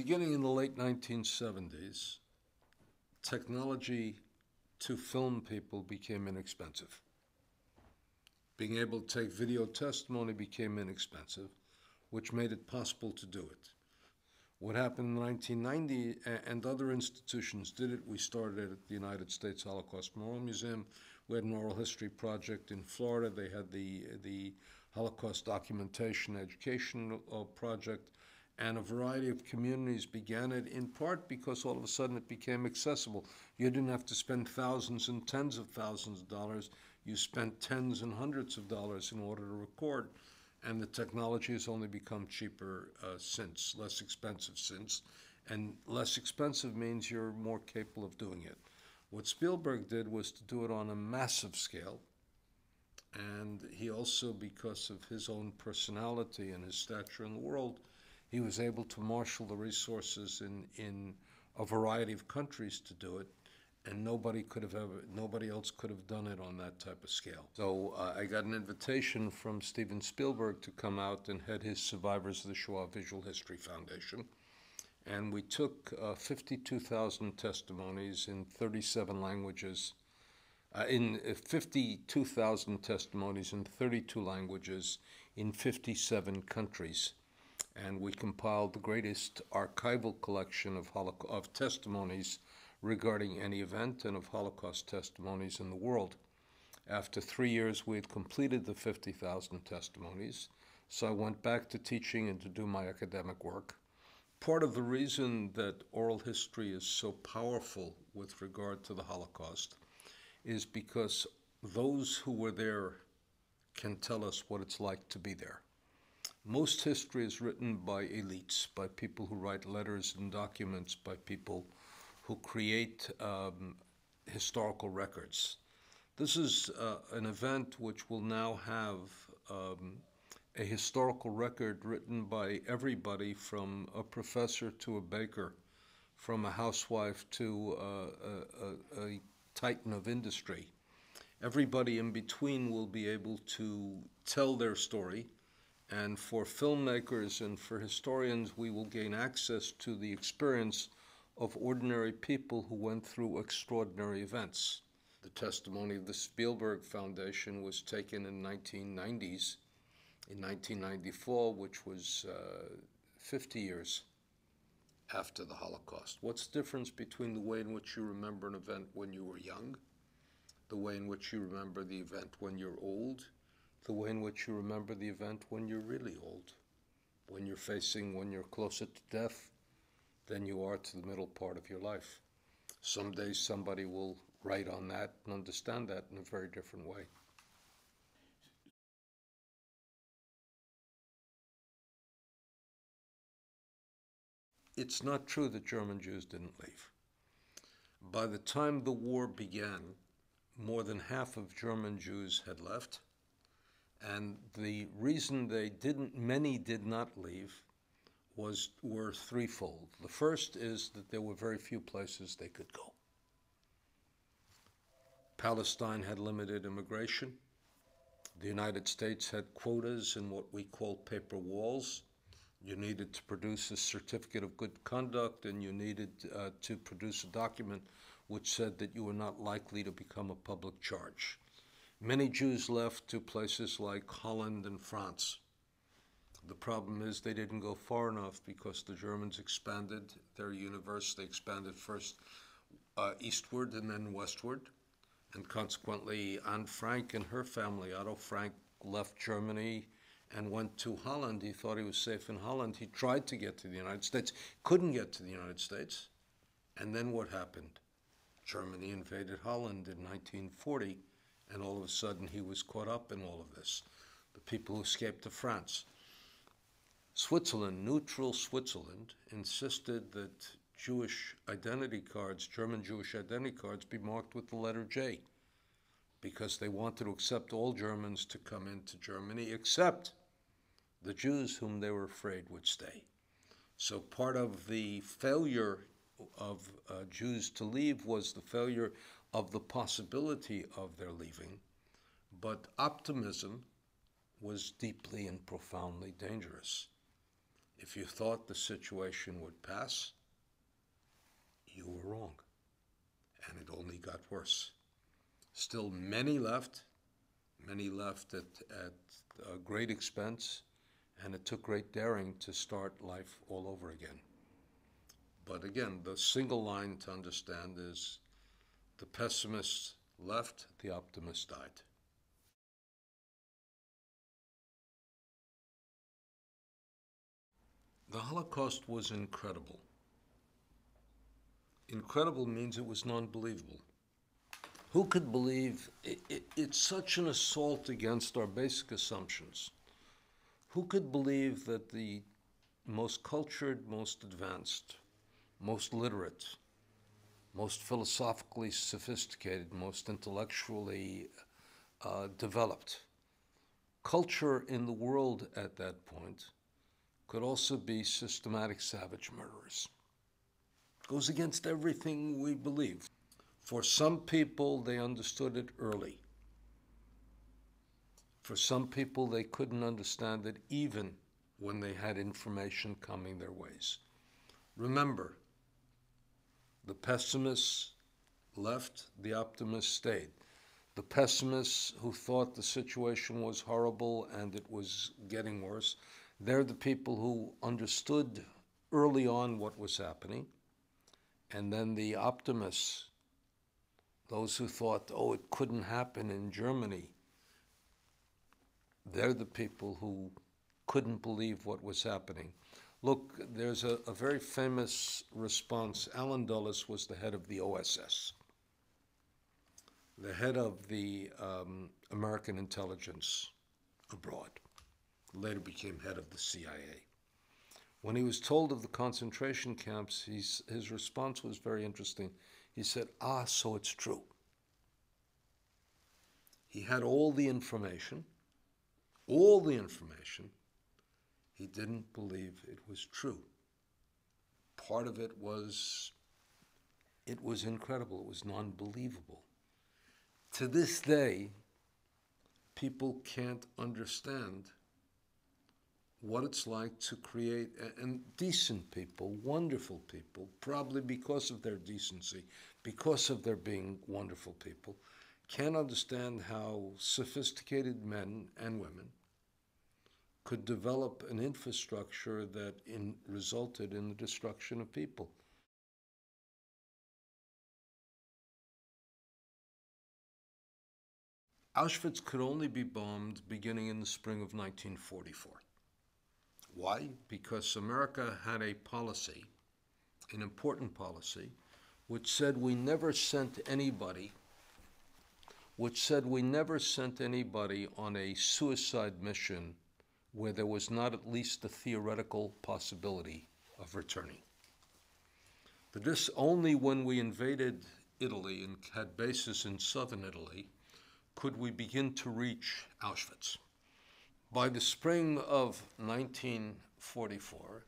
Beginning in the late 1970s, technology to film people became inexpensive. Being able to take video testimony became inexpensive, which made it possible to do it. What happened in 1990, and other institutions did it, we started it at the United States Holocaust Memorial Museum. We had an oral history project in Florida. They had the Holocaust Documentation Education project, and a variety of communities began it, in part because all of a sudden it became accessible. You didn't have to spend thousands and tens of thousands of dollars. You spent tens and hundreds of dollars in order to record, and the technology has only become cheaper since, less expensive since, and less expensive means you're more capable of doing it. What Spielberg did was to do it on a massive scale, and he also, because of his own personality and his stature in the world, he was able to marshal the resources in a variety of countries to do it, and nobody else could have done it on that type of scale. So I got an invitation from Steven Spielberg to come out and head his Survivors of the Shoah Visual History Foundation. And we took 52,000 testimonies in 37 languages, in 52,000 testimonies in 32 languages in 57 countries. And we compiled the greatest archival collection of testimonies regarding any event and of Holocaust testimonies in the world. After 3 years, we had completed the 50,000 testimonies, so I went back to teaching and to do my academic work. Part of the reason that oral history is so powerful with regard to the Holocaust is because those who were there can tell us what it's like to be there. Most history is written by elites, by people who write letters and documents, by people who create historical records. This is an event which will now have a historical record written by everybody, from a professor to a baker, from a housewife to a titan of industry. Everybody in between will be able to tell their story, and for filmmakers and for historians, we will gain access to the experience of ordinary people who went through extraordinary events. The testimony of the Spielberg Foundation was taken in 1990s, in 1994, which was 50 years after the Holocaust. What's the difference between the way in which you remember an event when you were young, the way in which you remember the event when you're old, the way in which you remember the event when you're really old, when you're closer to death than you are to the middle part of your life? Someday somebody will write on that and understand that in a very different way. It's not true that German Jews didn't leave. By the time the war began, more than half of German Jews had left, and the reason many did not leave were threefold. The first is that there were very few places they could go. Palestine had limited immigration. The United States had quotas in what we call paper walls. You needed to produce a certificate of good conduct, and you needed to produce a document which said that you were not likely to become a public charge. Many Jews left to places like Holland and France. The problem is they didn't go far enough because the Germans expanded their universe. They expanded first eastward and then westward. And consequently, Anne Frank and her family, Otto Frank, left Germany and went to Holland. He thought he was safe in Holland. He tried to get to the United States, couldn't get to the United States. And then what happened? Germany invaded Holland in 1940, and all of a sudden he was caught up in all of this. The people who escaped to France. Switzerland, neutral Switzerland, insisted that Jewish identity cards, German Jewish identity cards, be marked with the letter J, because they wanted to accept all Germans to come into Germany, except the Jews whom they were afraid would stay. So part of the failure of Jews to leave was the failure of the possibility of their leaving, but optimism was deeply and profoundly dangerous. If you thought the situation would pass, you were wrong, and it only got worse. Still, many left at great expense, and it took great daring to start life all over again. But again, the single line to understand is the pessimist left, the optimist died. The Holocaust was incredible. Incredible means it was non-believable. Who could believe it's such an assault against our basic assumptions? Who could believe that the most cultured, most advanced, most literate, most philosophically sophisticated, most intellectually developed culture in the world at that point could also be systematic savage murderers? Goes against everything we believe. For some people, they understood it early. For some people, they couldn't understand it even when they had information coming their ways. Remember, the pessimists left, the optimists stayed. The pessimists who thought the situation was horrible and it was getting worse, they're the people who understood early on what was happening. And then the optimists, those who thought, oh, it couldn't happen in Germany, they're the people who couldn't believe what was happening. Look, there's a very famous response. Allen Dulles was the head of the OSS, the head of the American intelligence abroad, later became head of the CIA. When he was told of the concentration camps, his response was very interesting. He said, so it's true. He had all the information. He didn't believe it was true. Part of it was incredible. It was non-believable. To this day, people can't understand what it's like to create, and decent people, wonderful people, probably because of their decency, because of their being wonderful people, can't understand how sophisticated men and women could develop an infrastructure that resulted in the destruction of people. Auschwitz could only be bombed beginning in the spring of 1944. Why? Because America had a policy, an important policy, which said we never sent anybody on a suicide mission where there was not at least the theoretical possibility of returning. This only when we invaded Italy and had bases in southern Italy could we begin to reach Auschwitz. By the spring of 1944,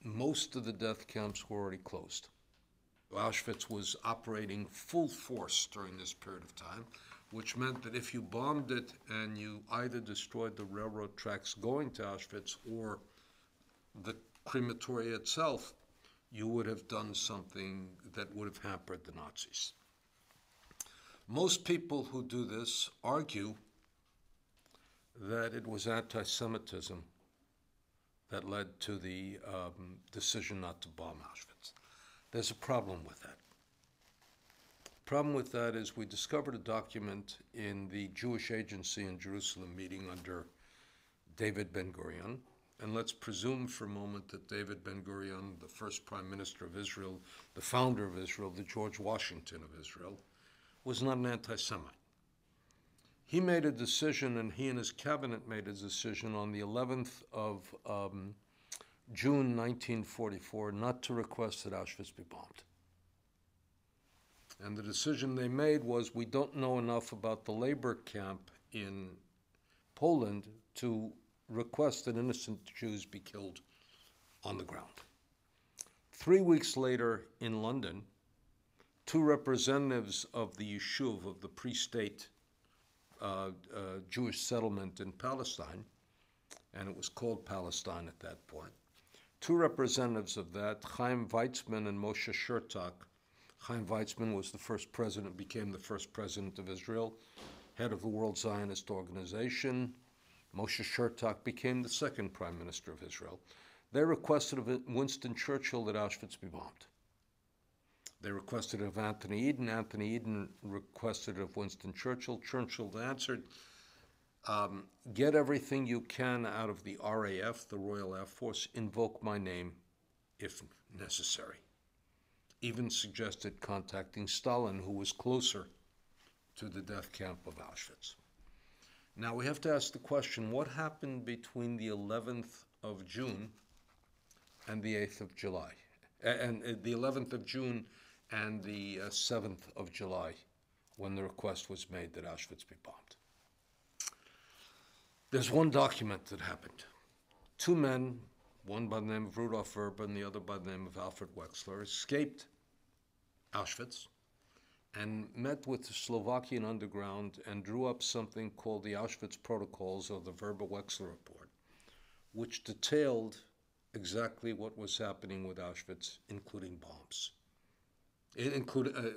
most of the death camps were already closed. Auschwitz was operating full force during this period of time, which meant that if you bombed it and you either destroyed the railroad tracks going to Auschwitz or the crematoria itself, you would have done something that would have hampered the Nazis. Most people who do this argue that it was anti-Semitism that led to the decision not to bomb Auschwitz. There's a problem with that. The problem with that is we discovered a document in the Jewish Agency in Jerusalem meeting under David Ben-Gurion, and let's presume for a moment that David Ben-Gurion, the first Prime Minister of Israel, the founder of Israel, the George Washington of Israel, was not an anti-Semite. He made a decision, and he and his cabinet made a decision on the 11th of June 1944 not to request that Auschwitz be bombed. And the decision they made was, we don't know enough about the labor camp in Poland to request that innocent Jews be killed on the ground. 3 weeks later in London, two representatives of the Yishuv, of the pre-state Jewish settlement in Palestine, and it was called Palestine at that point, two representatives of that, Chaim Weizmann and Moshe Shertak. Chaim Weizmann was the first president, became the first president of Israel, head of the World Zionist Organization. Moshe Shertak became the second prime minister of Israel. They requested of Winston Churchill that Auschwitz be bombed. They requested of Anthony Eden. Anthony Eden requested of Winston Churchill. Churchill answered, get everything you can out of the RAF, the Royal Air Force, invoke my name if necessary. Even suggested contacting Stalin, who was closer to the death camp of Auschwitz. Now we have to ask the question, what happened between the 11th of June and the 8th of July? And the 11th of June and the 7th of July, when the request was made that Auschwitz be bombed. There's one document that happened. Two men, one by the name of Rudolf Verba and the other by the name of Alfred Wexler, escaped Auschwitz and met with the Slovakian underground and drew up something called the Auschwitz Protocols, or the Verba-Wexler Report, which detailed exactly what was happening with Auschwitz, including bombs.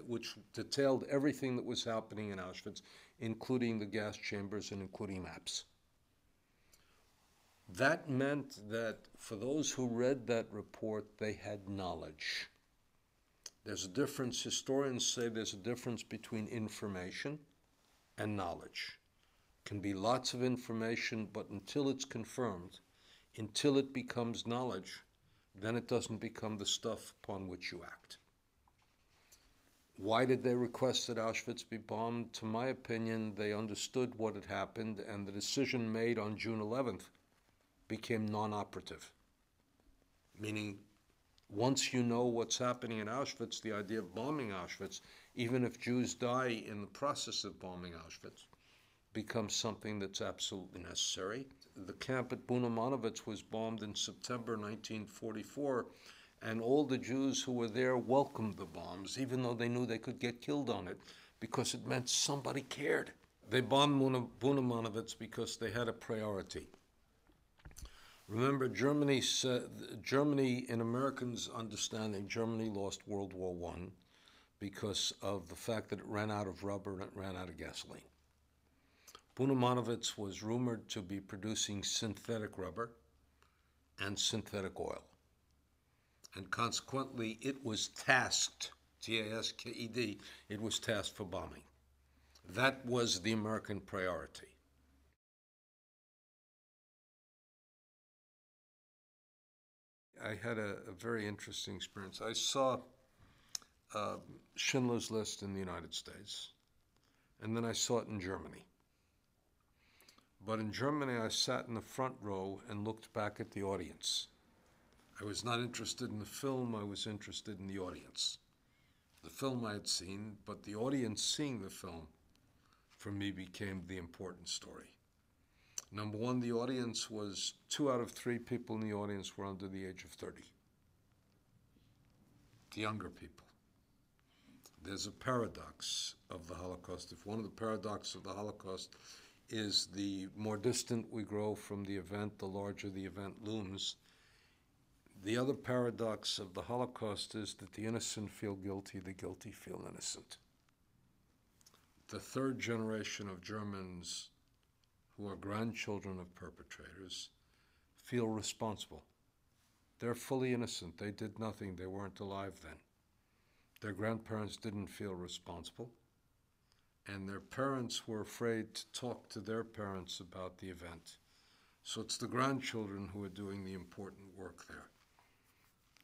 Which detailed everything that was happening in Auschwitz, including the gas chambers and including maps. That meant that for those who read that report, they had knowledge. There's a difference, historians say there's a difference between information and knowledge. It can be lots of information, but until it's confirmed, until it becomes knowledge, then it doesn't become the stuff upon which you act. Why did they request that Auschwitz be bombed? To my opinion, they understood what had happened, and the decision made on June 11th became non-operative. Meaning, once you know what's happening in Auschwitz, the idea of bombing Auschwitz, even if Jews die in the process of bombing Auschwitz, becomes something that's absolutely necessary. The camp at Bunamanowitz was bombed in September 1944, and all the Jews who were there welcomed the bombs, even though they knew they could get killed on it, because it meant somebody cared. They bombed Bunamanowitz because they had a priority. Remember, Germany, in Americans' understanding, Germany lost World War I because of the fact that it ran out of rubber and it ran out of gasoline. Bunamanowitz was rumored to be producing synthetic rubber and synthetic oil. And consequently, it was tasked, T-A-S-K-E-D, it was tasked for bombing. That was the American priority. I had a very interesting experience. I saw Schindler's List in the United States, and then I saw it in Germany. But in Germany, I sat in the front row and looked back at the audience. I was not interested in the film, I was interested in the audience. The film I had seen, but the audience seeing the film, for me, became the important story. Number one, the audience was 2 out of 3 people in the audience were under the age of 30. The younger people. There's a paradox of the Holocaust. If one of the paradoxes of the Holocaust is the more distant we grow from the event, the larger the event looms. The other paradox of the Holocaust is that the innocent feel guilty, the guilty feel innocent. The third generation of Germans who are grandchildren of perpetrators feel responsible. They're fully innocent. They did nothing. They weren't alive then. Their grandparents didn't feel responsible, and their parents were afraid to talk to their parents about the event. So it's the grandchildren who are doing the important work there.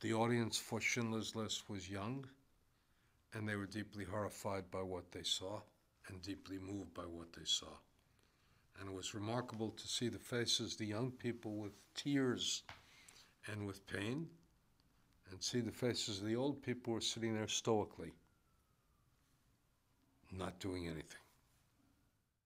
The audience for Schindler's List was young, and they were deeply horrified by what they saw and deeply moved by what they saw. And it was remarkable to see the faces, the young people with tears and with pain, and see the faces of the old people who were sitting there stoically, not doing anything.